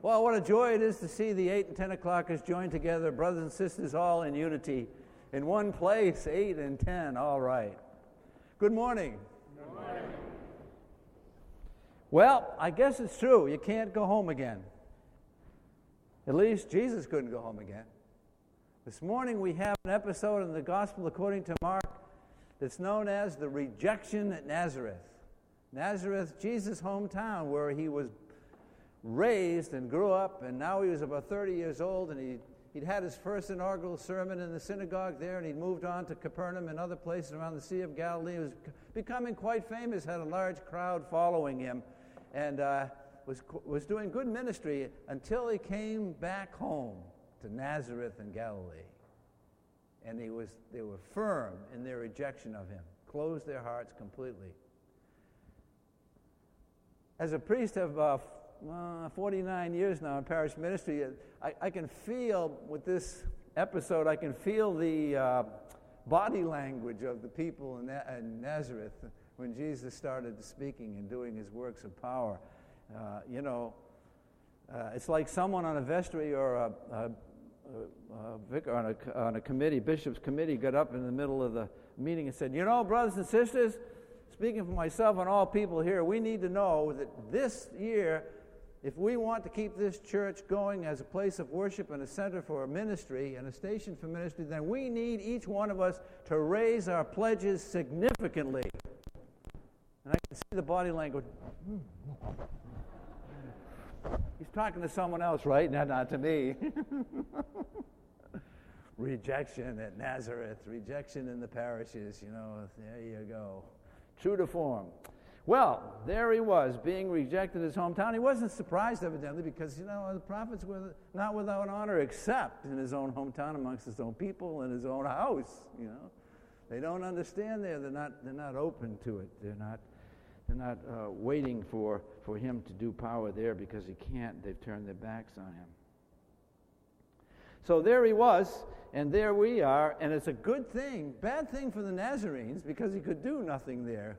Well, what a joy it is to see the 8 and 10 o'clockers join together, brothers and sisters, all in unity, in one place, 8 and 10, all right. Good morning. Good morning. Well, I guess it's true. You can't go home again. At least Jesus couldn't go home again. This morning we have an episode in the Gospel according to Mark that's known as the rejection at Nazareth. Nazareth, Jesus' hometown, where he was raised and grew up, and now he was about 30 years old, and he'd had his first inaugural sermon in the synagogue there, and he'd moved on to Capernaum and other places around the Sea of Galilee. He was becoming quite famous, had a large crowd following him, and was doing good ministry until he came back home to Nazareth in Galilee. And they were firm in their rejection of him, closed their hearts completely. As a priest of 49 years now in parish ministry, I can feel with this episode, I can feel the body language of the people in Nazareth when Jesus started speaking and doing his works of power. It's like someone on a vestry or a vicar on a committee, bishop's committee, got up in the middle of the meeting and said, brothers and sisters, speaking for myself and all people here, we need to know that this year, if we want to keep this church going as a place of worship and a center for ministry and a station for ministry, then we need each one of us to raise our pledges significantly. And I can see the body language. He's talking to someone else, right? Not to me. Rejection at Nazareth, rejection in the parishes, there you go. True to form. Well, there he was, being rejected in his hometown. He wasn't surprised, evidently, because, the prophets were not without honor except in his own hometown, amongst his own people, in his own house, They don't understand there. They're not open to it. They're not waiting for him to do power there because he can't. They've turned their backs on him. So there he was, and there we are, and it's a good thing, bad thing for the Nazarenes, because he could do nothing there.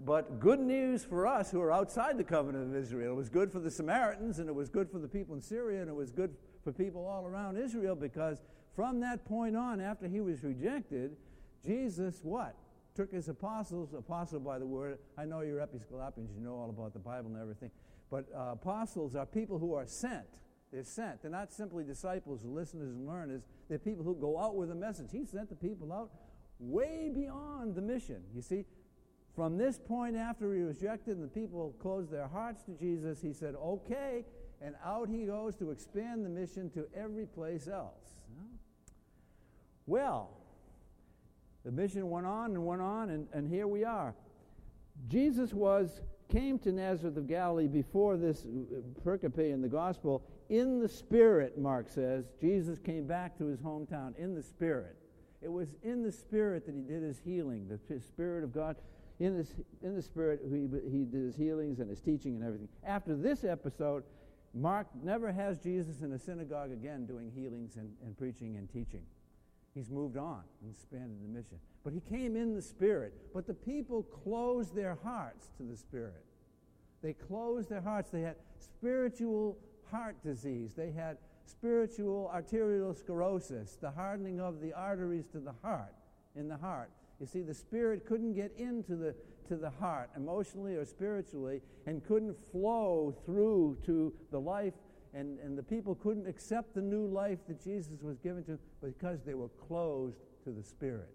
But good news for us who are outside the covenant of Israel. It was good for the Samaritans, and it was good for the people in Syria, and it was good for people all around Israel, because from that point on, after he was rejected, Jesus, what? Took his apostles, apostle by the word. I know you're Episcopalians, you know all about the Bible and everything, but apostles are people who are sent. They're sent. They're not simply disciples, listeners, and learners. They're people who go out with a message. He sent the people out way beyond the mission. You see, from this point after he was rejected and the people closed their hearts to Jesus, he said, okay, and out he goes to expand the mission to every place else. Well, the mission went on, and here we are. Jesus came to Nazareth of Galilee before this pericope in the gospel in the Spirit, Mark says. Jesus came back to his hometown in the Spirit. It was in the Spirit that he did his healing, the Spirit of God. In the Spirit, he did his healings and his teaching and everything. After this episode, Mark never has Jesus in a synagogue again doing healings and preaching and teaching. He's moved on and expanded the mission. But he came in the Spirit. But the people closed their hearts to the Spirit. They closed their hearts. They had spiritual heart disease. They had spiritual arteriosclerosis, the hardening of the arteries to the heart, in the heart. You see, the Spirit couldn't get into the heart, emotionally or spiritually, and couldn't flow through to the life, and the people couldn't accept the new life that Jesus was given to because they were closed to the Spirit.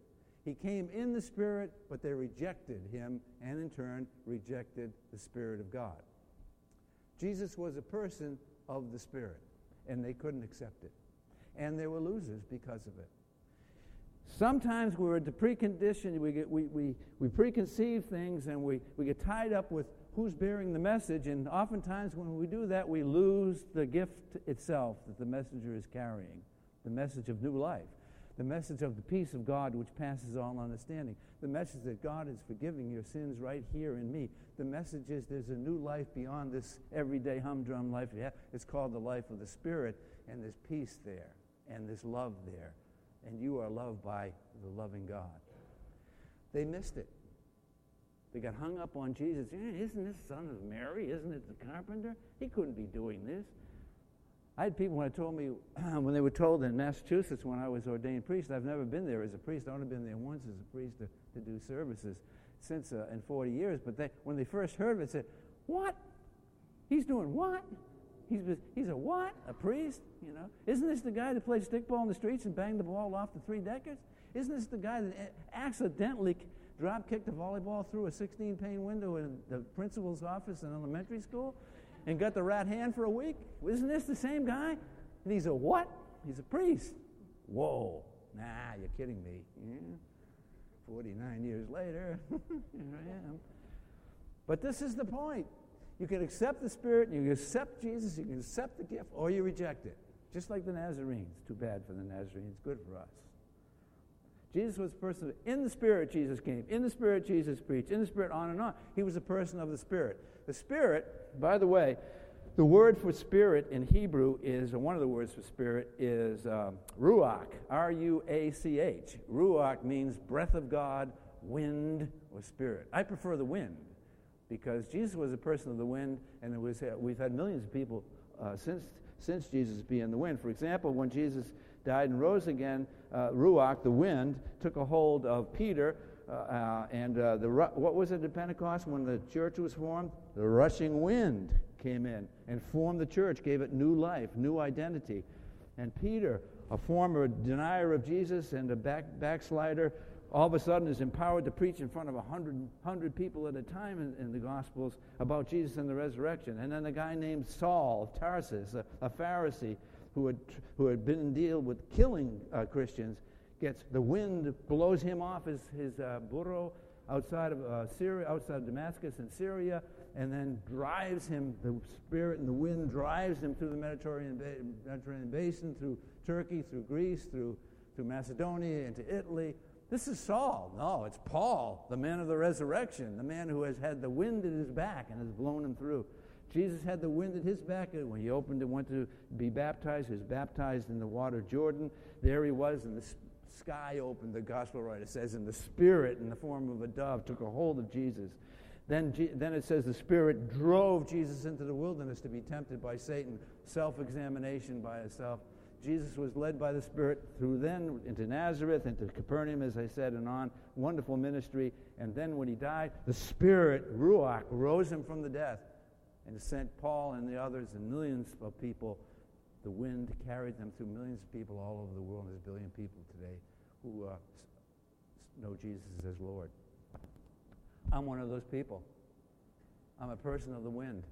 He came in the Spirit, but they rejected him, and in turn rejected the Spirit of God. Jesus was a person of the Spirit, and they couldn't accept it. And they were losers because of it. Sometimes we're into precondition, we preconceive things, and we get tied up with who's bearing the message, and oftentimes when we do that, we lose the gift itself that the messenger is carrying, the message of new life, the message of the peace of God which passes all understanding, the message that God is forgiving your sins right here in me. The message is there's a new life beyond this everyday humdrum life you have. It's called the life of the Spirit, and there's peace there, and there's love there. And you are loved by the loving God. They missed it. They got hung up on Jesus. Isn't this son of Mary? Isn't it the carpenter? He couldn't be doing this. I had people when they were told in Massachusetts when I was ordained priest, I've never been there as a priest. I've only been there once as a priest to do services since in 40 years. But when they first heard of it, said, "What? He's doing what? He's a what? A priest? You know? Isn't this the guy that played stickball in the streets and banged the ball off the 3 deckers? Isn't this the guy that accidentally drop-kicked a volleyball through a 16-pane window in the principal's office in elementary school and got the rat hand for a week? Isn't this the same guy? And he's a what? He's a priest. Whoa. Nah, you're kidding me. Yeah. 49 years later, here I am. But this is the point. You can accept the Spirit, you can accept Jesus, you can accept the gift, or you reject it. Just like the Nazarenes. Too bad for the Nazarenes. Good for us. Jesus was a person, in the Spirit Jesus came. In the Spirit Jesus preached. In the Spirit, on and on. He was a person of the Spirit. The Spirit, by the way, the word for Spirit in Hebrew is, one of the words for Spirit is ruach, R-U-A-C-H. Ruach means breath of God, wind, or Spirit. I prefer the wind because Jesus was a person of the wind, and we've had millions of people since Jesus being the wind. For example, when Jesus died and rose again, ruach, the wind, took a hold of Peter, what was it at Pentecost when the church was formed? The rushing wind came in and formed the church, gave it new life, new identity. And Peter, a former denier of Jesus and a backslider, all of a sudden is empowered to preach in front of 100 people at a time in the Gospels about Jesus and the resurrection. And then a guy named Saul of Tarsus, a Pharisee, who had been in deal with killing Christians, gets the wind, blows him off his burro outside of Syria, outside of Damascus in Syria, and then drives him, the Spirit and the wind drives him through the Mediterranean basin, through Turkey, through Greece, through Macedonia, into Italy. This is Saul. No, it's Paul, the man of the resurrection, the man who has had the wind at his back and has blown him through. Jesus had the wind at his back. When he opened and went to be baptized, he was baptized in the water of Jordan. There he was, and the sky opened, the gospel writer says, and the Spirit in the form of a dove took a hold of Jesus. Then it says the Spirit drove Jesus into the wilderness to be tempted by Satan, self-examination by himself. Jesus was led by the Spirit through then into Nazareth, into Capernaum, as I said, and on. Wonderful ministry. And then when he died, the Spirit, Ruach, rose him from the death and sent Paul and the others and millions of people. The wind carried them through millions of people all over the world. There's 1 billion people today who know Jesus as Lord. I'm one of those people. I'm a person of the wind.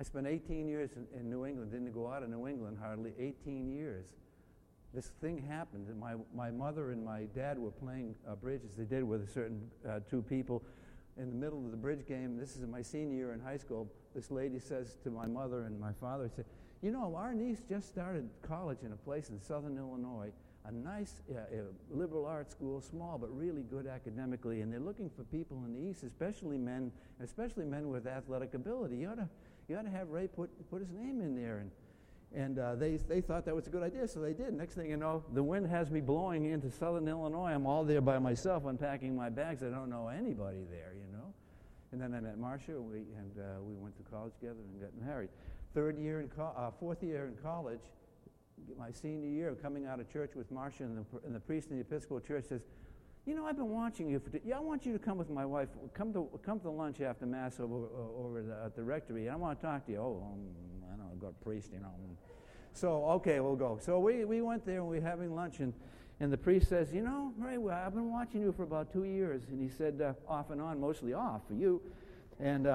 I spent 18 years in New England, didn't go out of New England hardly, 18 years. This thing happened, and my mother and my dad were playing bridge, as they did with a certain 2 people. In the middle of the bridge game, this is in my senior year in high school, this lady says to my mother and my father, said, "You know, our niece just started college in a place in southern Illinois, a nice liberal arts school, small but really good academically, and they're looking for people in the East, especially men with athletic ability. You ought to have Ray put his name in there." And they thought that was a good idea, so they did. Next thing you know, the wind has me blowing into southern Illinois. I'm all there by myself unpacking my bags. I don't know anybody there, you know. And then I met Marcia, and we went to college together and got married. Fourth year in college, my senior year, coming out of church with Marcia, and the priest in the Episcopal church says, "You know, I've been watching you. I want you to come with my wife. Come to lunch after Mass over at the rectory. I want to talk to you." I don't know, got a priest, you know. So, okay, we'll go. So we went there, and we were having lunch, and the priest says, "You know, Ray, I've been watching you for about 2 years." And he said, off and on, mostly off for you. And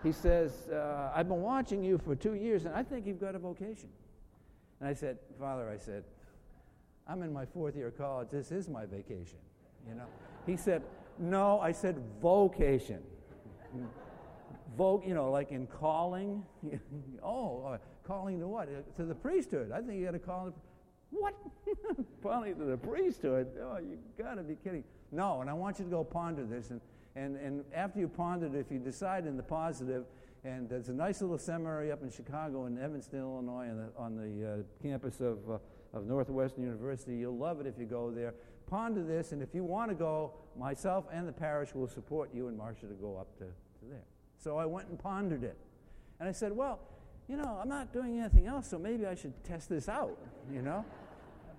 he says, "I've been watching you for 2 years, and I think you've got a vocation." And I said, "Father," I said, "I'm in my 4th year of college. This is my vacation." You know, he said, "No," I said, "vocation." You know, like in calling. Calling to what? To the priesthood. I think you got to call it. What? Calling to the priesthood? Oh, you got to be kidding. No, and I want you to go ponder this. And after you pondered it, if you decide in the positive, and there's a nice little seminary up in Chicago in Evanston, Illinois, on the campus of Northwestern University. You'll love it if you go there. ponder this, and if you want to go, myself and the parish will support you and Marcia to go up to there. So I went and pondered it. And I said, well, I'm not doing anything else, so maybe I should test this out,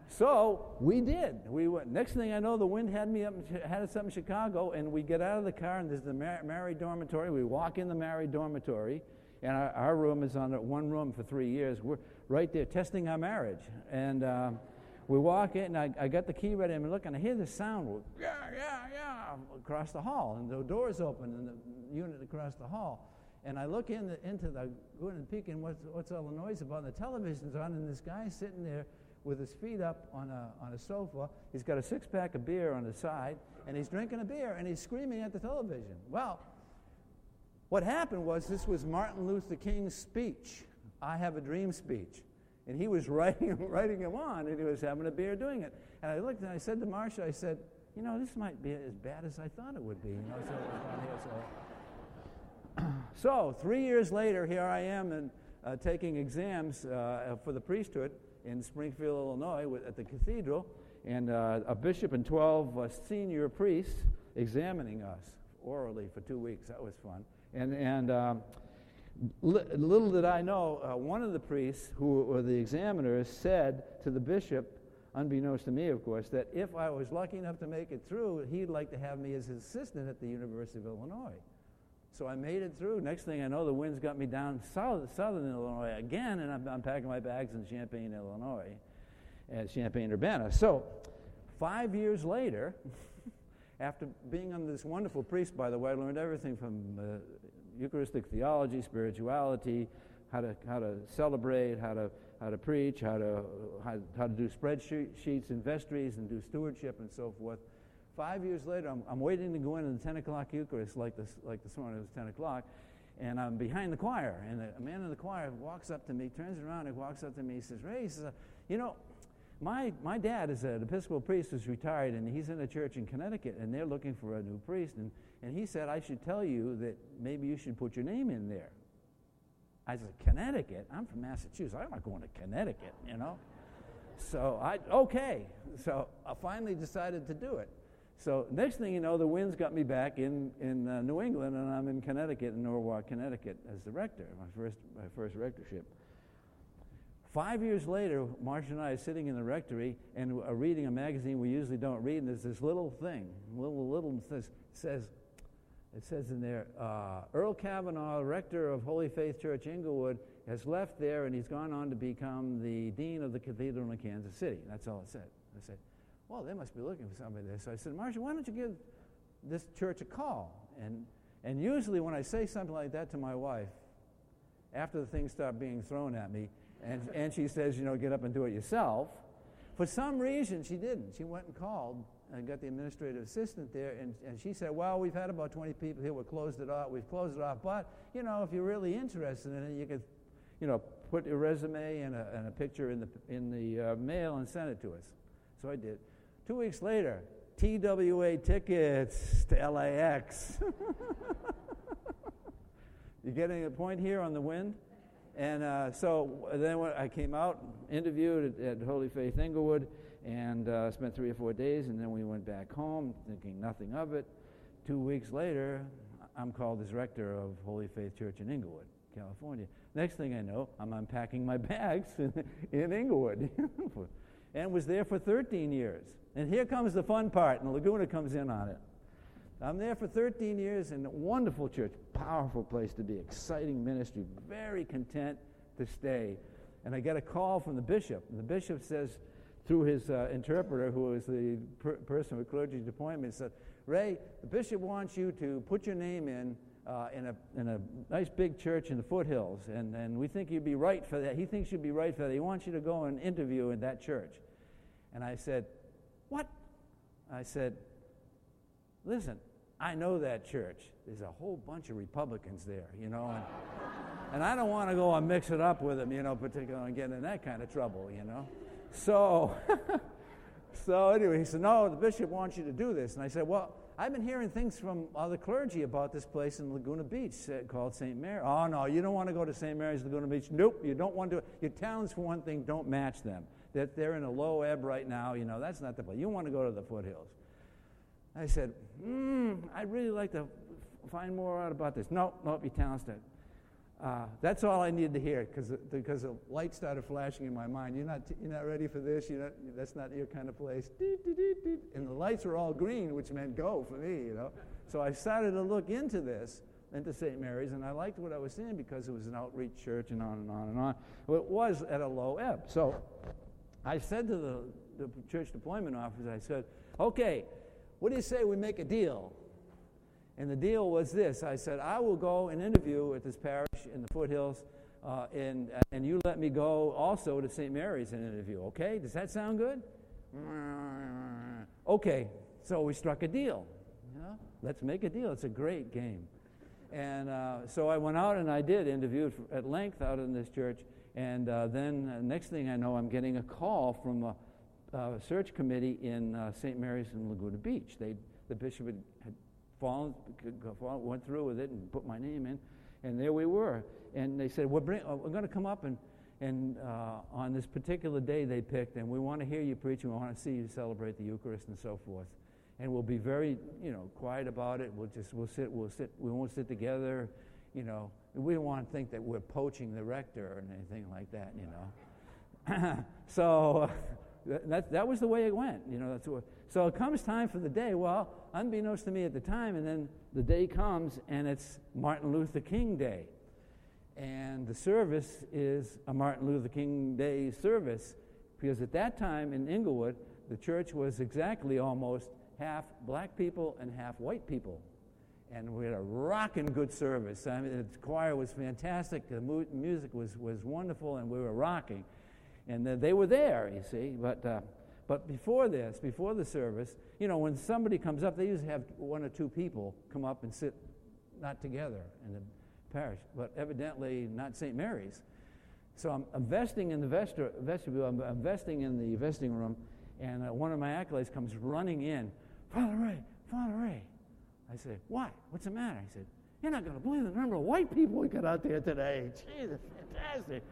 So we did. We went. Next thing I know, the wind had us up in Chicago, and we get out of the car, and there's the married dormitory. We walk in the married dormitory, and our room is on one room for 3 years. We're right there testing our marriage. And we walk in, and I got the key ready, and I look, and I hear this sound, yeah, across the hall, and the doors open in the unit across the hall. And I look into the Laguna and peek, and what's all the noise about? And the television's on, and this guy's sitting there with his feet up on a sofa. He's got a six-pack of beer on his side, and he's drinking a beer, and he's screaming at the television. Well, what happened was this was Martin Luther King's speech, I Have a Dream speech. And he was writing him on, and he was having a beer doing it. And I looked, and I said to Marcia, I said, this might be as bad as I thought it would be. So 3 years later, here I am and taking exams for the priesthood in Springfield, Illinois, at the cathedral, and a bishop and 12 senior priests examining us orally for 2 weeks. That was fun. And little did I know, one of the priests who were the examiners said to the bishop, unbeknownst to me, of course, that if I was lucky enough to make it through, he'd like to have me as his assistant at the University of Illinois. So I made it through. Next thing I know, the wind's got me down southern Illinois again, and I'm packing my bags in Champaign, Illinois, at Champaign-Urbana. So 5 years later, after being under this wonderful priest, by the way, I learned everything from Eucharistic theology, spirituality, how to celebrate, how to preach, how to do spreadsheets and vestries and do stewardship and so forth. 5 years later, I'm waiting to go in the 10 o'clock Eucharist, like this morning it was 10 o'clock, and I'm behind the choir, and a man in the choir walks up to me, turns around and walks up to me, he says, Ray, he says, my dad is an Episcopal priest who's retired, and he's in a church in Connecticut, and they're looking for a new priest, and he said, I should tell you that maybe you should put your name in there. I said, Connecticut? I'm from Massachusetts. I'm not going to Connecticut, So So I finally decided to do it. So next thing you know, the wind's got me back in New England, and I'm in Connecticut, in Norwalk, Connecticut, as the rector, my first rectorship. 5 years later, Marcia and I are sitting in the rectory and are reading a magazine we usually don't read, and there's this little thing, it says in there, Earl Kavanaugh, rector of Holy Faith Church, Inglewood, has left there, and he's gone on to become the dean of the cathedral in Kansas City. That's all it said. I said, well, they must be looking for somebody there. So I said, Marcia, why don't you give this church a call? And usually when I say something like that to my wife, after the things start being thrown at me, and she says, get up and do it yourself, for some reason she didn't. She went and called and got the administrative assistant there, and she said, well, we've had about 20 people here. We've closed it off, but, if you're really interested in it, you could, put your resume and a picture in the mail and send it to us. So I did. 2 weeks later, TWA tickets to LAX. You getting a point here on the wind? And so then when I came out, interviewed at Holy Faith Inglewood, and spent 3 or 4 days, and then we went back home thinking nothing of it. 2 weeks later, I'm called as rector of Holy Faith Church in Inglewood, California. Next thing I know, I'm unpacking my bags in Inglewood, and was there for 13 years. And here comes the fun part, and Laguna comes in on it. I'm there for 13 years in a wonderful church, powerful place to be, exciting ministry, very content to stay. And I get a call from the bishop. And the bishop says, through his interpreter, who is the person with clergy's appointment, said, Ray, the bishop wants you to put your name in a nice big church in the foothills, and we think you'd be right for that. He thinks you'd be right for that. He wants you to go and interview in that church. And I said, what? I said, listen, I know that church. There's a whole bunch of Republicans there, and I don't want to go and mix it up with them, particularly and get in that kind of trouble, So, anyway, he said, no, the bishop wants you to do this. And I said, well, I've been hearing things from other clergy about this place in Laguna Beach called St. Mary. Oh, no, you don't want to go to St. Mary's, Laguna Beach. Nope, you don't want to. Your talents, for one thing, don't match them. that they're in a low ebb right now. That's not the place. You want to go to the foothills. I said, I'd really like to find more out about this. Nope, you're talented. That's all I needed to hear because the light started flashing in my mind. You're not ready for this. That's not your kind of place. And the lights were all green, which meant go for me. So I started to look into St. Mary's, and I liked what I was seeing because it was an outreach church and on and on and on. Well, it was at a low ebb. So I said to the church deployment officer, I said, okay, what do you say we make a deal? And the deal was this. I said, I will go and interview at this parish in the foothills, and you let me go also to St. Mary's and interview, okay? Does that sound good? Okay, so we struck a deal. Let's make a deal. It's a great game. And so I went out and I did interview at length out in this church, and then next thing I know, I'm getting a call from a search committee in St. Mary's in Laguna Beach. The bishop had went through with it and put my name in, and there we were. And they said, we're going to come up and on this particular day they picked, and we want to hear you preach, and we want to see you celebrate the Eucharist and so forth. And we'll be very, quiet about it. We'll sit. We won't sit together. We don't want to think that we're poaching the rector or anything like that. So that was the way it went. So it comes time for the day. Well, unbeknownst to me at the time, and then the day comes, and it's Martin Luther King Day. And the service is a Martin Luther King Day service, because at that time in Inglewood, the church was exactly almost half black people and half white people. And we had a rocking good service. I mean, the choir was fantastic, the music was wonderful, and we were rocking. And they were there, you see, but before the service, when somebody comes up, they usually have one or two people come up and sit, not together in the parish, but evidently not St. Mary's. So I'm investing in the vestibule, I'm investing in the vesting room, and one of my acolytes comes running in, Father Ray. I said, what? What's the matter? He said, you're not going to believe the number of white people we got out there today. Jesus, fantastic.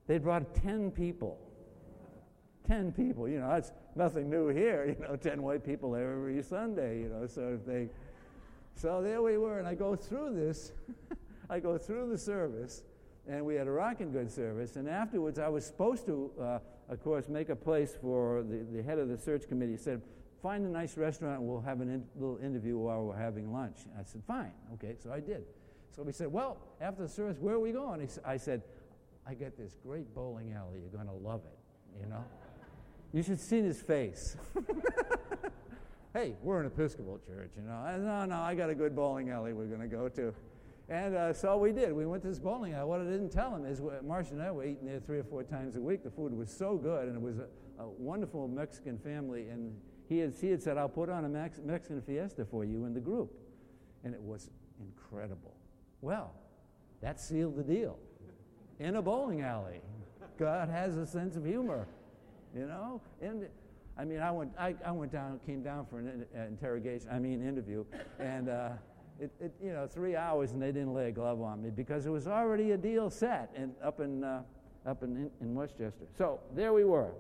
They brought 10 people. 10 people, that's nothing new here, 10 white people there every Sunday, so there we were, and I go through this, I go through the service, and we had a rocking good service, and afterwards I was supposed to, of course, make a place for the head of the search committee. He said, find a nice restaurant, and we'll have a little interview while we're having lunch. And I said, fine, okay, so I did. So we said, well, after the service, where are we going? I said, I get this great bowling alley, you're going to love it, You should see his face. Hey, we're an Episcopal church, No, I got a good bowling alley we're going to go to. And so we did. We went to this bowling alley. What I didn't tell him is Marcia and I were eating there 3 or 4 times a week. The food was so good, and it was a wonderful Mexican family. And he had said, I'll put on a Mexican fiesta for you in the group. And it was incredible. Well, that sealed the deal. In a bowling alley. God has a sense of humor. And I mean, I went down, came down for an interview, and it 3 hours, and they didn't lay a glove on me because it was already a deal set up in Westchester. So there we were,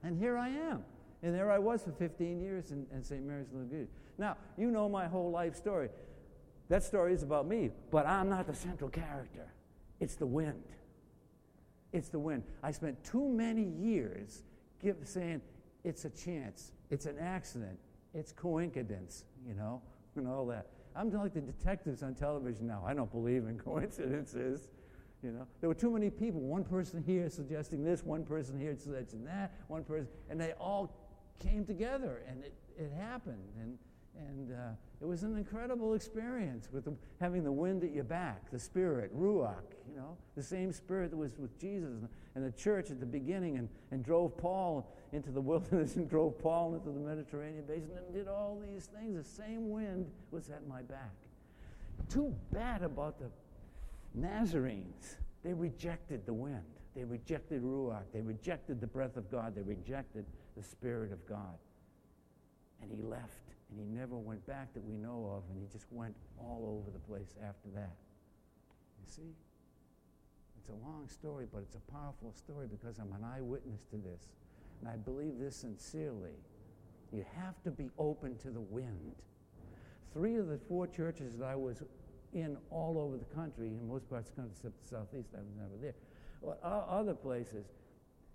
and here I am, and there I was for 15 years in St. Mary's Laguna. Now my whole life story. That story is about me, but I'm not the central character. It's the wind. It's the wind. I spent too many years saying it's a chance, it's an accident, it's coincidence, and all that. I'm like the detectives on television now. I don't believe in coincidences, There were too many people. One person here suggesting this, one person here suggesting that, one person, and they all came together, and it happened, and it was an incredible experience with having the wind at your back, the Spirit, Ruach, the same Spirit that was with Jesus and the church at the beginning and drove Paul into the wilderness and drove Paul into the Mediterranean basin and did all these things. The same wind was at my back. Too bad about the Nazarenes. They rejected the wind. They rejected Ruach. They rejected the breath of God. They rejected the Spirit of God. And he left. And he never went back that we know of, and he just went all over the place after that. You see? It's a long story, but it's a powerful story because I'm an eyewitness to this. And I believe this sincerely. You have to be open to the wind. 3 of the 4 churches that I was in all over the country, in most parts of the country except the Southeast, I was never there. Well, other places,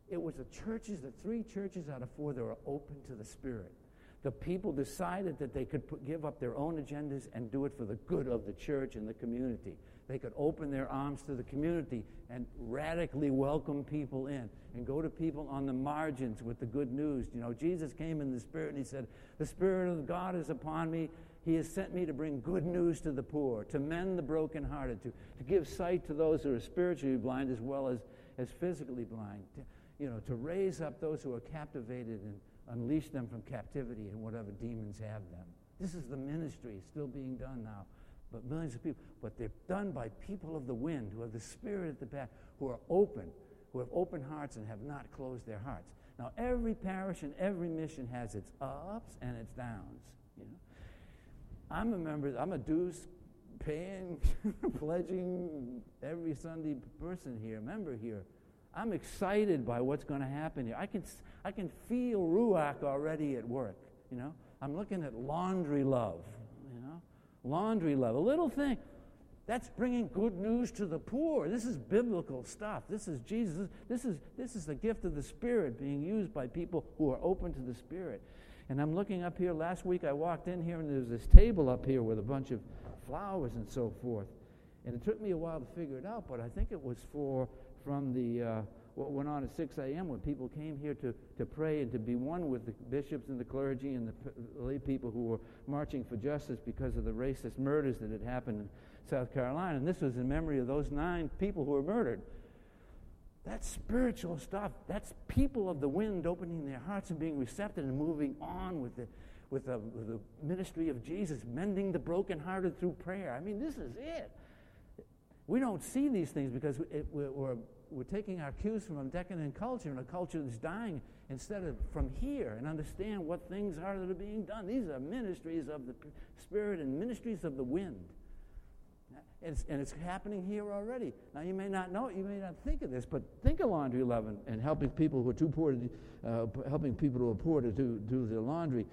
it was the 3 churches out of 4 that were open to the Spirit. The people decided that they could give up their own agendas and do it for the good of the church and the community. They could open their arms to the community and radically welcome people in and go to people on the margins with the good news. You know, Jesus came in the Spirit and he said, "The Spirit of God is upon me. He has sent me to bring good news to the poor, to mend the brokenhearted, to give sight to those who are spiritually blind as well as physically blind, to raise up those who are captivated and unleash them from captivity and whatever demons have them." This is the ministry still being done now. But millions of people. But they're done by people of the wind who have the Spirit at the back, who are open, who have open hearts and have not closed their hearts. Now, every parish and every mission has its ups and its downs. I'm a member. I'm a dues-paying, pledging every Sunday person here, member here. I'm excited by what's going to happen here. I can feel Ruach already at work. I'm looking at laundry love. Laundry love, a little thing. That's bringing good news to the poor. This is biblical stuff. This is Jesus. This is the gift of the Spirit being used by people who are open to the Spirit. And I'm looking up here. Last week I walked in here and there's this table up here with a bunch of flowers and so forth. And it took me a while to figure it out, but I think it was from the what went on at 6 a.m. when people came here to pray and to be one with the bishops and the clergy and the lay people who were marching for justice because of the racist murders that had happened in South Carolina. And this was in memory of those 9 people who were murdered. That's spiritual stuff. That's people of the wind opening their hearts and being receptive and moving on with the ministry of Jesus, mending the brokenhearted through prayer. I mean, this is it. We don't see these things because we're taking our cues from a decadent culture and a culture that's dying instead of from here and understand what things are that are being done. These are ministries of the Spirit and ministries of the wind. And it's happening here already. Now, you may not know it, you may not think of this, but think of laundry love and helping people who are too poor, helping people who are poor to do their laundry.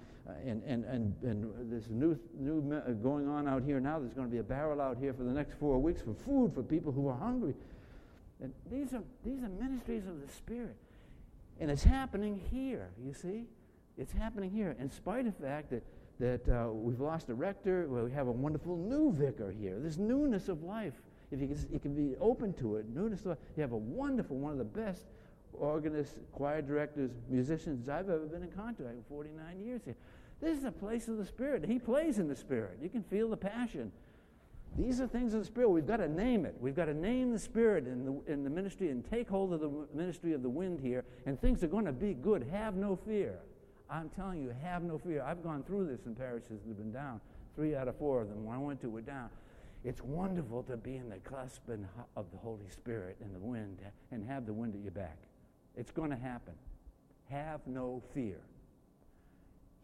And there's new going on out here now. There's going to be a barrel out here for the next 4 weeks for food for people who are hungry. And these are ministries of the Spirit. And it's happening here, you see? It's happening here, in spite of the fact that we've lost a rector. Well, we have a wonderful new vicar here. This newness of life, if you can be open to it, newness of life. You have a wonderful, one of the best organists, choir directors, musicians I've ever been in contact with. 49 years here. This is a place of the Spirit. He plays in the Spirit. You can feel the passion. These are things of the Spirit. We've got to name it. We've got to name the Spirit in the ministry and take hold of the ministry of the wind here, and things are going to be good. Have no fear. I'm telling you, have no fear. I've gone through this in parishes that have been down. 3 out of 4 of them, when I went to, were down. It's wonderful to be in the cusp of the Holy Spirit and the wind and have the wind at your back. It's going to happen. Have no fear.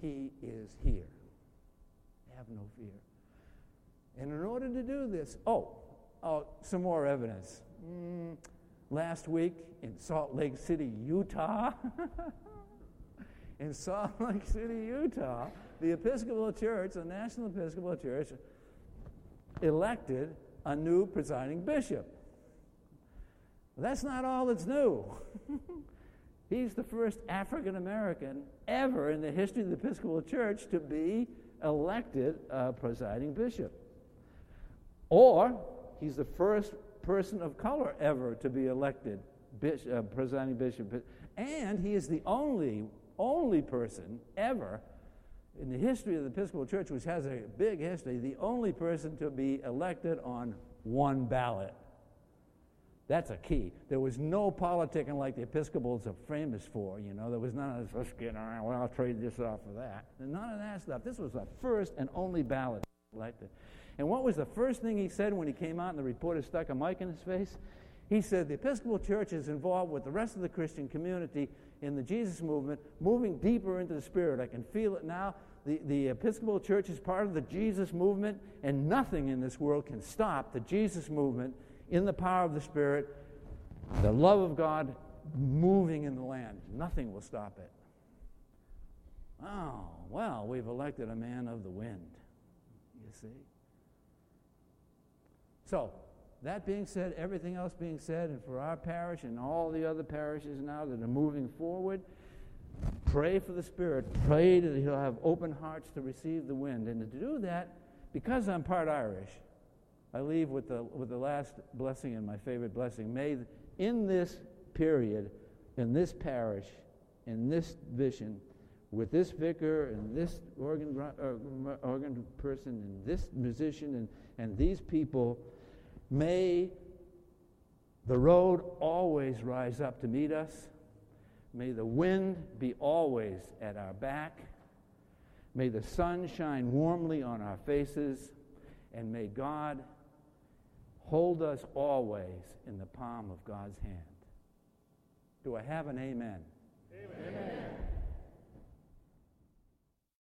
He is here. Have no fear. And in order to do this, some more evidence. Last week in Salt Lake City, Utah, in Salt Lake City, Utah, the Episcopal Church, the National Episcopal Church, elected a new presiding bishop. That's not all that's new. He's the first African American ever in the history of the Episcopal Church to be elected a presiding bishop. Or he's the first person of color ever to be elected presiding bishop. And he is the only person ever in the history of the Episcopal Church, which has a big history, the only person to be elected on one ballot. That's a key. There was no politicking like the Episcopals are famous for, There was none of this, let's get around, well, I'll trade this off for that. None of that stuff. This was the first and only ballot elected. And what was the first thing he said when he came out and the reporter stuck a mic in his face? He said, the Episcopal Church is involved with the rest of the Christian community in the Jesus movement, moving deeper into the Spirit. I can feel it now. The Episcopal Church is part of the Jesus movement, and nothing in this world can stop the Jesus movement in the power of the Spirit, The love of God moving in the land. Nothing will stop it. Oh, well, we've elected a man of the wind, you see. So, that being said, everything else being said, and for our parish and all the other parishes now that are moving forward, pray for the Spirit. Pray that He'll have open hearts to receive the wind. And to do that, because I'm part Irish, I leave with the last blessing and my favorite blessing. May, in this period, in this parish, in this vision, with this vicar and this organ person and this musician and these people, may the road always rise up to meet us. May the wind be always at our back. May the sun shine warmly on our faces. And may God hold us always in the palm of God's hand. Do I have an amen? Amen. Amen.